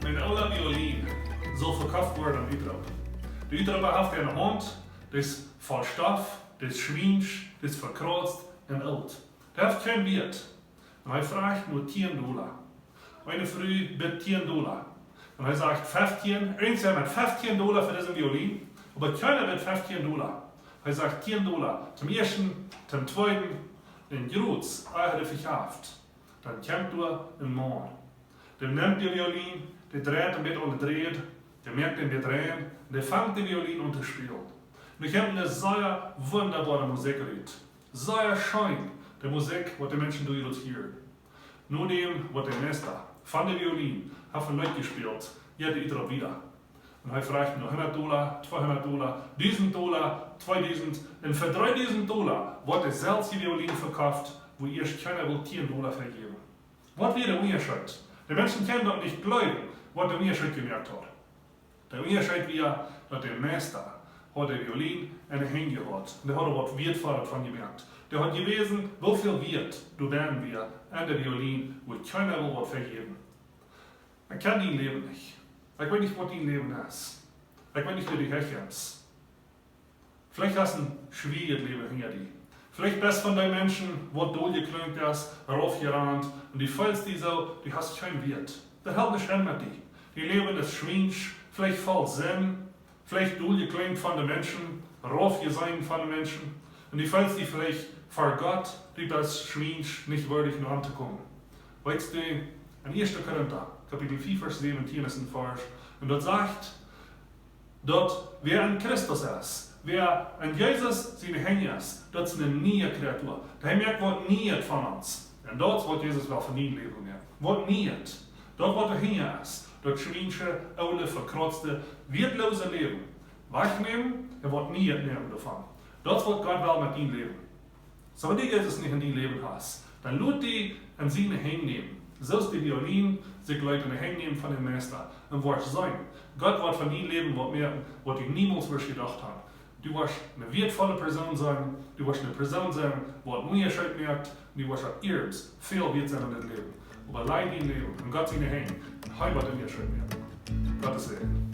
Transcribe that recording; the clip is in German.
Een oude violin zal verkauft worden in Utrecht. De Utrechter heeft een hand, die is vol stof, die is schwinsch, die is verkrotst en oud. Die heeft geen wert. En hij vraagt nur $10. Eine Frau biedt $10. En hij zegt 15, eens met $15 voor deze violin, aber keiner biedt $15. Hij zegt $10. Zum ersten, zum zweiten, in Joods, hij heeft verkauft. Dan komt er een man. Der nimmt die Violin, der dreht ein bisschen und dreht, der merkt den drehen, der fängt die Violin und spielt. Und ich habe eine sehr wunderbare Musik gehört. Sehr schön, die Musik, was die Menschen durch hören. Nur dem, was der Meister von der Violin hat von Leuten gespielt, jeder Idra wieder. Und er fragt nur $100, $200, $1000, 2000 und für $3000 wird er selbst die Violin verkauft, wo erst keiner will $10 vergeben. Was wäre der Unterschied? Die Menschen können doch nicht glauben, was der Unterschied gemerkt hat. Der Unterschied war, dass der Meister hat die Violin in die Hände gehabt. Und der hat was Wertvolles von gemerkt. Der hat gewesen, wie viel Wert du werden wir an der Violin, wo keiner will was vergeben. Ich kann dein Leben nicht. Ich weiß nicht, was dein Leben ist. Ich weiß nicht, wie du herkommst. Vielleicht hast du ein schwieriges Leben hinter dir. Vielleicht bist du von den Menschen, wo du geklüngt hast, raufgerannt und die fühlst dich so, du hast keinen Wert. Das hält nicht an mit dir. Die Leben ist schwinsch, vielleicht voll Sinn, vielleicht du geklüngt von den Menschen, raufgesehen von den Menschen und die fühlst dich vielleicht vor Gott, du bist schwinsch, nicht würdig nur anzukommen. Weißt du, in 1. Korinther, Kapitel 4, Vers 17 ist ein Vers, und dort sagt, dort, wer an Christus ist, wer an Jesus seine Hände ist, das ist eine neue Kreatur. Der merkt, was nicht von uns. Und dort wird Jesus wel von ihm leben mehr. Was nicht. Dort, wo der Hände ist, dort schwinsche, alte, verkrotzte, wertlose Leben. Wegnehmen, er wird nie nehmen davon. Dort wird Gott wel mit ihm leben. So, wenn du Jesus nicht in dein Leben hast, dann lud die an seine Hände nehmen. So ist die Violin, sich Leute in die Hände nehmen von dem Meister und wird sein. Gott wird von ihm leben, was du niemals gedacht hast. Du wirst eine wertvolle Person sein, du wirst eine Person sein, die du nie erscheint merkt, und du wirst auch erbs viel wert sein in deinem Leben. Aber allein dein Leben und Gott seine Hände, heim wird in dir erscheint merken. Gottes Segen.